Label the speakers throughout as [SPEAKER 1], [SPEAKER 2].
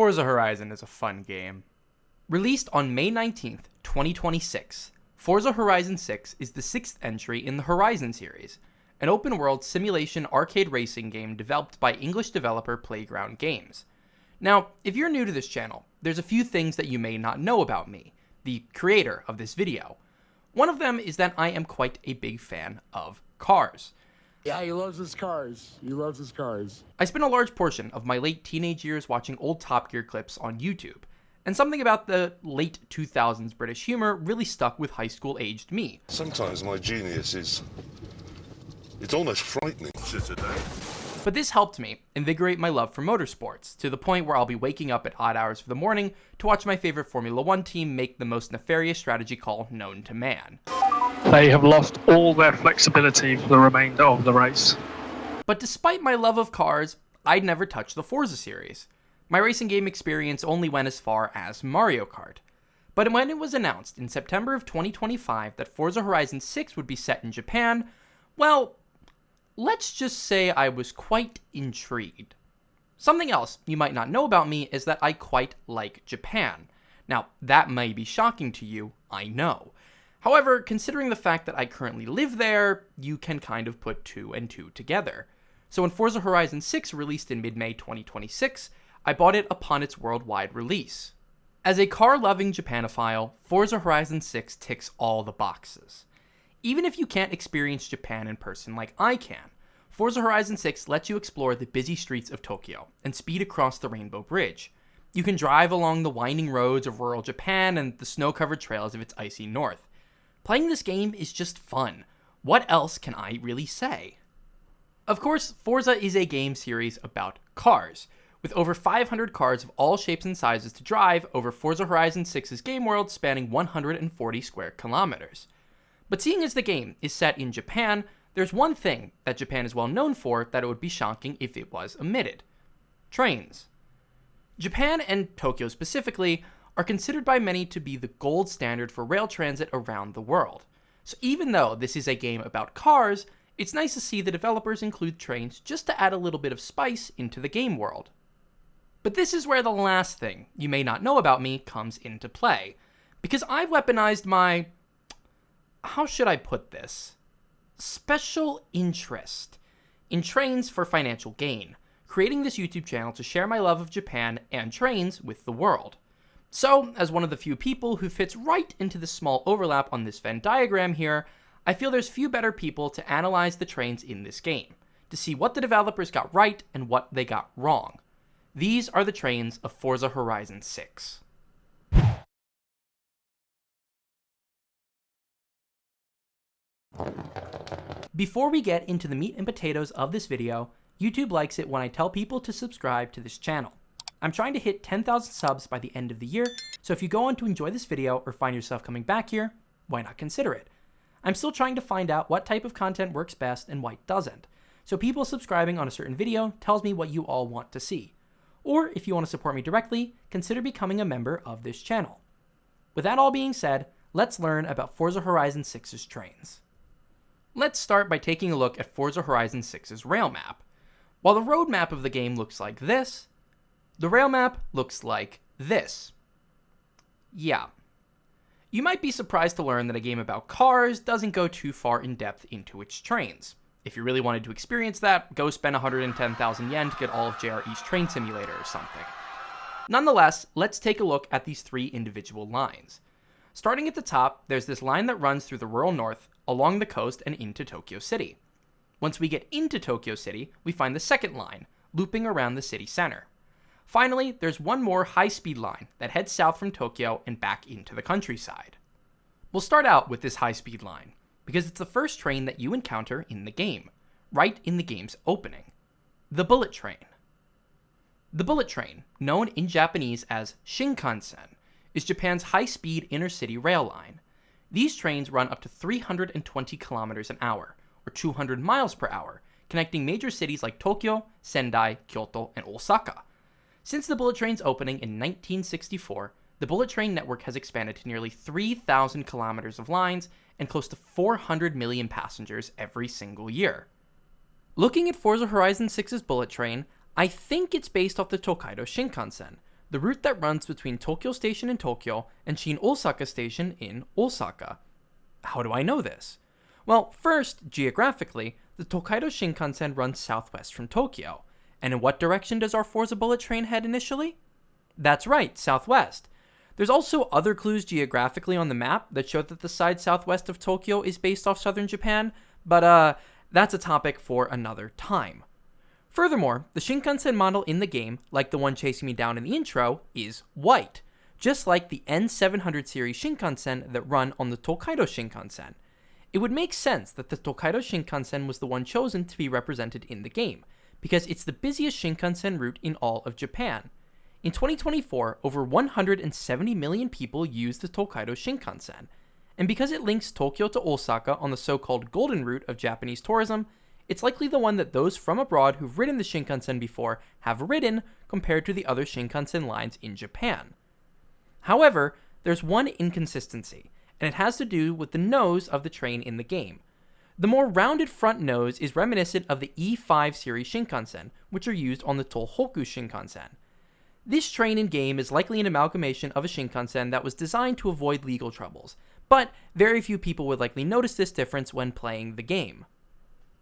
[SPEAKER 1] Forza Horizon is a fun game. Released on May 19th, 2026, Forza Horizon 6 is the 6th entry in the Horizon series, an open-world simulation arcade racing game developed by English developer Playground Games. Now, if you're new to this channel, there's a few things that you may not know about me, the creator of this video. One of them is that I am quite a big fan of cars.
[SPEAKER 2] Yeah, he loves his cars. He loves his cars.
[SPEAKER 1] I spent a large portion of my late teenage years watching old Top Gear clips on YouTube, and something about the late 2000s British humor really stuck with high school-aged me.
[SPEAKER 3] Sometimes my genius it's almost frightening.
[SPEAKER 1] But this helped me invigorate my love for motorsports, to the point where I'll be waking up at odd hours of the morning to watch my favorite Formula 1 team make the most nefarious strategy call known to man.
[SPEAKER 4] They have lost all their flexibility for the remainder of the race.
[SPEAKER 1] But despite my love of cars, I'd never touched the Forza series. My racing game experience only went as far as Mario Kart. But when it was announced in September of 2025 that Forza Horizon 6 would be set in Japan, well, let's just say I was quite intrigued. Something else you might not know about me is that I quite like Japan. Now, that may be shocking to you, I know. However, considering the fact that I currently live there, you can kind of put two and two together. So when Forza Horizon 6 released in mid-May 2026, I bought it upon its worldwide release. As a car-loving Japanophile, Forza Horizon 6 ticks all the boxes. Even if you can't experience Japan in person like I can, Forza Horizon 6 lets you explore the busy streets of Tokyo and speed across the Rainbow Bridge. You can drive along the winding roads of rural Japan and the snow-covered trails of its icy north. Playing this game is just fun. What else can I really say? Of course, Forza is a game series about cars, with over 500 cars of all shapes and sizes to drive over Forza Horizon 6's game world spanning 140 square kilometers. But seeing as the game is set in Japan, there's one thing that Japan is well known for that it would be shocking if it was omitted. Trains. Japan, and Tokyo specifically, are considered by many to be the gold standard for rail transit around the world. So even though this is a game about cars, it's nice to see the developers include trains just to add a little bit of spice into the game world. But this is where the last thing you may not know about me comes into play, because I've weaponized my, how should I put this, special interest in trains for financial gain, creating this YouTube channel to share my love of Japan and trains with the world. So, as one of the few people who fits right into the small overlap on this Venn diagram here, I feel there's few better people to analyze the trains in this game, to see what the developers got right and what they got wrong. These are the trains of Forza Horizon 6. Before we get into the meat and potatoes of this video, YouTube likes it when I tell people to subscribe to this channel. I'm trying to hit 10,000 subs by the end of the year, so if you go on to enjoy this video or find yourself coming back here, why not consider it? I'm still trying to find out what type of content works best and why it doesn't, so people subscribing on a certain video tells me what you all want to see. Or if you want to support me directly, consider becoming a member of this channel. With that all being said, let's learn about Forza Horizon 6's trains. Let's start by taking a look at Forza Horizon 6's rail map. While the road map of the game looks like this, the rail map looks like this. Yeah. You might be surprised to learn that a game about cars doesn't go too far in depth into its trains. If you really wanted to experience that, go spend 110,000 yen to get all of JRE's Train Simulator or something. Nonetheless, let's take a look at these three individual lines. Starting at the top, there's this line that runs through the rural north, along the coast, and into Tokyo City. Once we get into Tokyo City, we find the second line, looping around the city center. Finally, there's one more high-speed line that heads south from Tokyo and back into the countryside. We'll start out with this high-speed line, because it's the first train that you encounter in the game, right in the game's opening. The bullet train. The bullet train, known in Japanese as Shinkansen, is Japan's high-speed inner-city rail line. These trains run up to 320 kilometers an hour, or 200 miles per hour, connecting major cities like Tokyo, Sendai, Kyoto, and Osaka. Since the bullet train's opening in 1964, the bullet train network has expanded to nearly 3,000 kilometers of lines and close to 400 million passengers every single year. Looking at Forza Horizon 6's bullet train, I think it's based off the Tokaido Shinkansen, the route that runs between Tokyo Station in Tokyo and Shin Osaka Station in Osaka. How do I know this? Well, first, geographically, the Tokaido Shinkansen runs southwest from Tokyo. And in what direction does our Forza bullet train head initially? That's right, southwest. There's also other clues geographically on the map that show that the side southwest of Tokyo is based off southern Japan, but that's a topic for another time. Furthermore, the Shinkansen model in the game, like the one chasing me down in the intro, is white, just like the N700 series Shinkansen that run on the Tokaido Shinkansen. It would make sense that the Tokaido Shinkansen was the one chosen to be represented in the game, because it's the busiest Shinkansen route in all of Japan. In 2024, over 170 million people use the Tokaido Shinkansen, and because it links Tokyo to Osaka on the so-called golden route of Japanese tourism, it's likely the one that those from abroad who've ridden the Shinkansen before have ridden compared to the other Shinkansen lines in Japan. However, there's one inconsistency, and it has to do with the nose of the train in the game. The more rounded front nose is reminiscent of the E5 series Shinkansen, which are used on the Tohoku Shinkansen. This train in-game is likely an amalgamation of a Shinkansen that was designed to avoid legal troubles, but very few people would likely notice this difference when playing the game.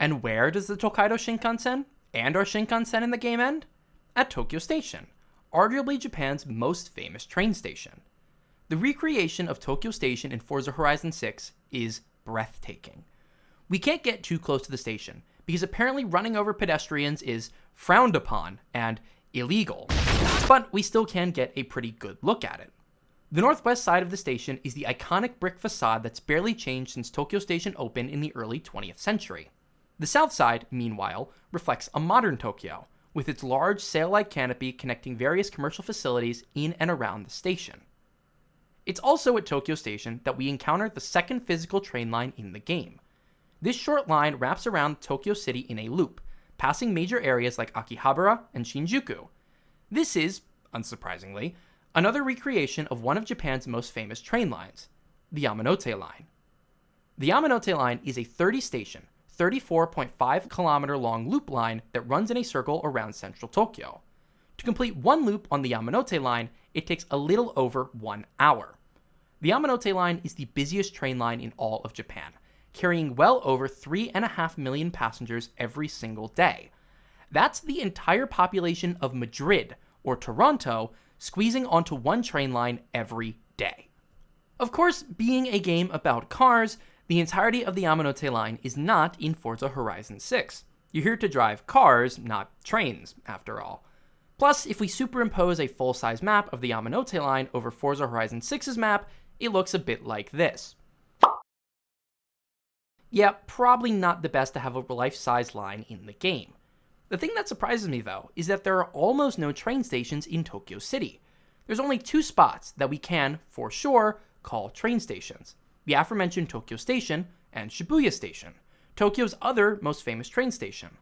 [SPEAKER 1] And where does the Tokaido Shinkansen and our Shinkansen in the game end? At Tokyo Station, arguably Japan's most famous train station. The recreation of Tokyo Station in Forza Horizon 6 is breathtaking. We can't get too close to the station, because apparently running over pedestrians is frowned upon and illegal, but we still can get a pretty good look at it. The northwest side of the station is the iconic brick facade that's barely changed since Tokyo Station opened in the early 20th century. The south side, meanwhile, reflects a modern Tokyo, with its large sail-like canopy connecting various commercial facilities in and around the station. It's also at Tokyo Station that we encounter the second physical train line in the game. This short line wraps around Tokyo City in a loop, passing major areas like Akihabara and Shinjuku. This is, unsurprisingly, another recreation of one of Japan's most famous train lines, the Yamanote Line. The Yamanote Line is a 30-station, 34.5 kilometer long loop line that runs in a circle around central Tokyo. To complete one loop on the Yamanote Line, it takes a little over 1 hour. The Yamanote Line is the busiest train line in all of Japan, carrying well over 3.5 million passengers every single day. That's the entire population of Madrid, or Toronto, squeezing onto one train line every day. Of course, being a game about cars, the entirety of the Yamanote Line is not in Forza Horizon 6. You're here to drive cars, not trains, after all. Plus, if we superimpose a full-size map of the Yamanote Line over Forza Horizon 6's map, it looks a bit like this. Yeah, probably not the best to have a life-size line in the game. The thing that surprises me, though, is that there are almost no train stations in Tokyo City. There's only 2 spots that we can, for sure, call train stations: the aforementioned Tokyo Station and Shibuya Station, Tokyo's other most famous train station.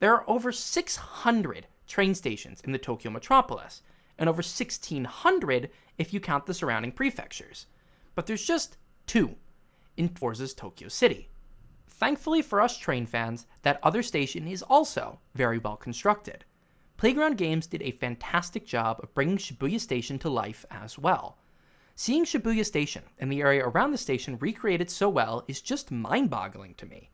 [SPEAKER 1] There are over 600 train stations in the Tokyo metropolis, and over 1,600 if you count the surrounding prefectures. But there's just 2 in Forza's Tokyo City. Thankfully for us train fans, that other station is also very well constructed. Playground Games did a fantastic job of bringing Shibuya Station to life as well. Seeing Shibuya Station and the area around the station recreated so well is just mind-boggling to me.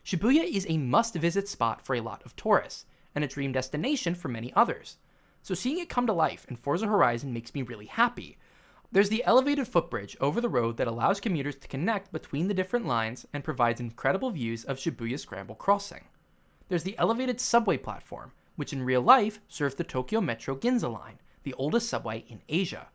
[SPEAKER 1] Shibuya is a must-visit spot for a lot of tourists, and a dream destination for many others. So seeing it come to life in Forza Horizon makes me really happy. There's the elevated footbridge over the road that allows commuters to connect between the different lines and provides incredible views of Shibuya Scramble Crossing. There's the elevated subway platform, which in real life serves the Tokyo Metro Ginza line, the oldest subway in Asia.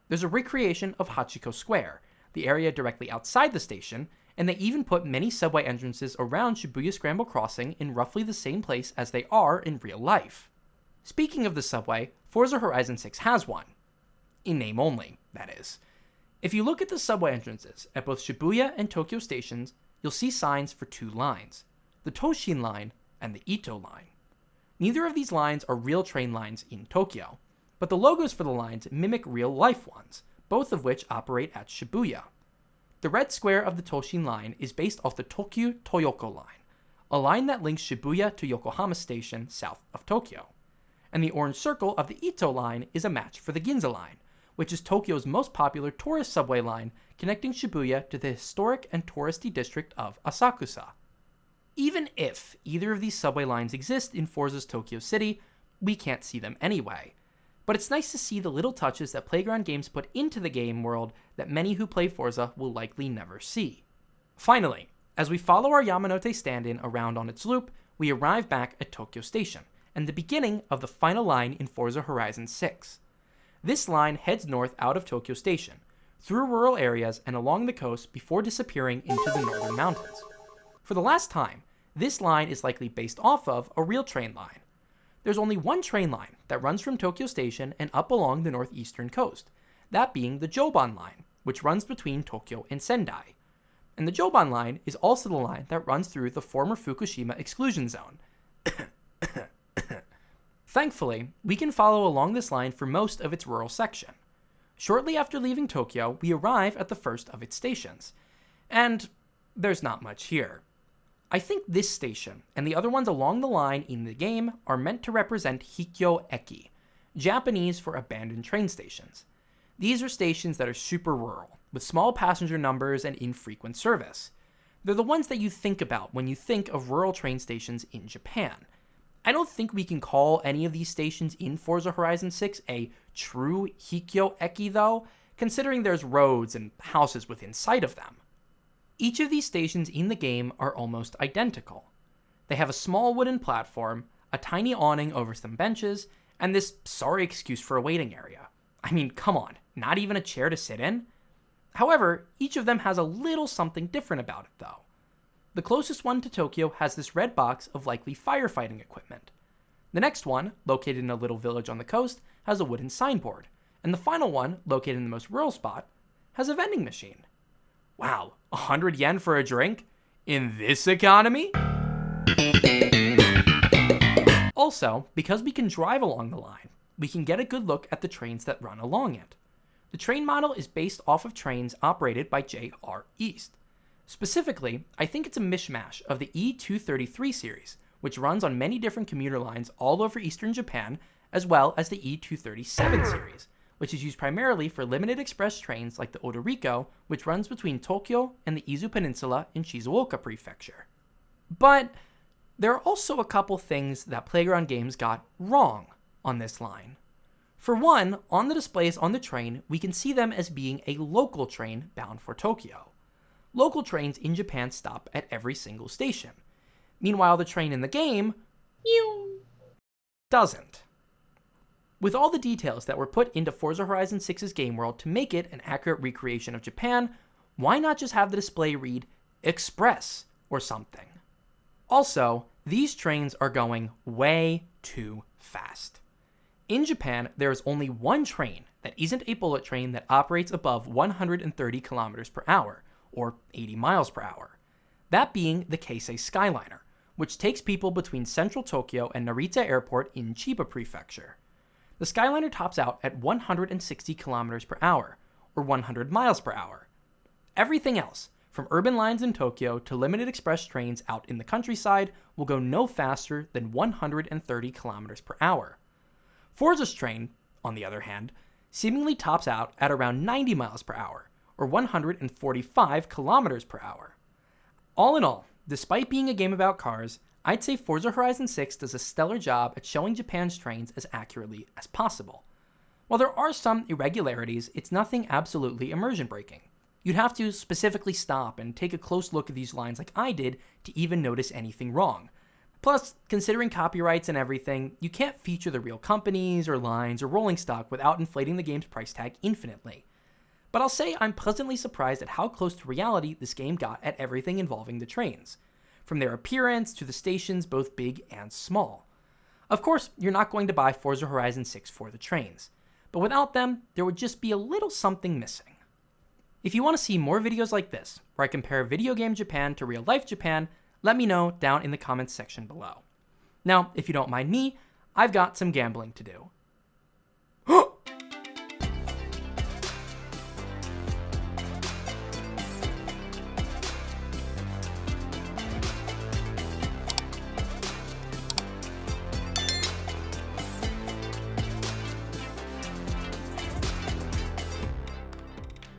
[SPEAKER 1] There's a recreation of Hachiko Square, the area directly outside the station, and they even put many subway entrances around Shibuya Scramble Crossing in roughly the same place as they are in real life. Speaking of the subway, Forza Horizon 6 has one. In name only, that is. If you look at the subway entrances at both Shibuya and Tokyo stations, you'll see signs for 2 lines, the Toshin line and the Ito line. Neither of these lines are real train lines in Tokyo, but the logos for the lines mimic real-life ones, both of which operate at Shibuya. The red square of the Toshin line is based off the Tokyu Toyoko line, a line that links Shibuya to Yokohama Station south of Tokyo. and the orange circle of the Ito line is a match for the Ginza line, which is Tokyo's most popular tourist subway line connecting Shibuya to the historic and touristy district of Asakusa. Even if either of these subway lines exist in Forza's Tokyo City, we can't see them anyway. But it's nice to see the little touches that Playground Games put into the game world that many who play Forza will likely never see. Finally, as we follow our Yamanote stand-in around on its loop, we arrive back at Tokyo Station, and the beginning of the final line in Forza Horizon 6. This line heads north out of Tokyo Station, through rural areas and along the coast before disappearing into the northern mountains. For the last time, this line is likely based off of a real train line. There's only one train line that runs from Tokyo Station and up along the northeastern coast, that being the Joban line, which runs between Tokyo and Sendai. And the Joban line is also the line that runs through the former Fukushima exclusion zone. Thankfully, we can follow along this line for most of its rural section. Shortly after leaving Tokyo, we arrive at the first of its stations. And there's not much here. I think this station, and the other ones along the line in the game, are meant to represent Hikyo Eki, Japanese for abandoned train stations. These are stations that are super rural, with small passenger numbers and infrequent service. They're the ones that you think about when you think of rural train stations in Japan. I don't think we can call any of these stations in Forza Horizon 6 a true Hikyo Eki though, considering there's roads and houses within sight of them. Each of these stations in the game are almost identical. They have a small wooden platform, a tiny awning over some benches, and this sorry excuse for a waiting area. I mean, come on, not even a chair to sit in? However, each of them has a little something different about it though. The closest one to Tokyo has this red box of likely firefighting equipment. The next one, located in a little village on the coast, has a wooden signboard, and the final one, located in the most rural spot, has a vending machine. Wow, 100 yen for a drink? In this economy? Also, because we can drive along the line, we can get a good look at the trains that run along it. The train model is based off of trains operated by JR East. Specifically, I think it's a mishmash of the E233 series, which runs on many different commuter lines all over eastern Japan, as well as the E237 series, which is used primarily for limited express trains like the Odoriko, which runs between Tokyo and the Izu Peninsula in Shizuoka Prefecture. But there are also a couple things that Playground Games got wrong on this line. For one, on the displays on the train, we can see them as being a local train bound for Tokyo. Local trains in Japan stop at every single station. Meanwhile, the train in the game doesn't. With all the details that were put into Forza Horizon 6's game world to make it an accurate recreation of Japan, why not just have the display read Express or something? Also, these trains are going way too fast. In Japan, there is only one train that isn't a bullet train that operates above 130 kilometers per hour, or 80 miles per hour. That being the Keisei Skyliner, which takes people between central Tokyo and Narita Airport in Chiba Prefecture. The Skyliner tops out at 160 kilometers per hour, or 100 miles per hour. Everything else, from urban lines in Tokyo to limited express trains out in the countryside, will go no faster than 130 kilometers per hour. Forza's train, on the other hand, seemingly tops out at around 90 miles per hour, or 145 kilometers per hour. All in all, despite being a game about cars, I'd say Forza Horizon 6 does a stellar job at showing Japan's trains as accurately as possible. While there are some irregularities, it's nothing absolutely immersion-breaking. You'd have to specifically stop and take a close look at these lines like I did to even notice anything wrong. Plus, considering copyrights and everything, you can't feature the real companies or lines or rolling stock without inflating the game's price tag infinitely. But I'll say I'm pleasantly surprised at how close to reality this game got at everything involving the trains, from their appearance to the stations both big and small. Of course, you're not going to buy Forza Horizon 6 for the trains, but without them, there would just be a little something missing. If you want to see more videos like this, where I compare video game Japan to real life Japan, let me know down in the comments section below. Now, if you don't mind me, I've got some gambling to do.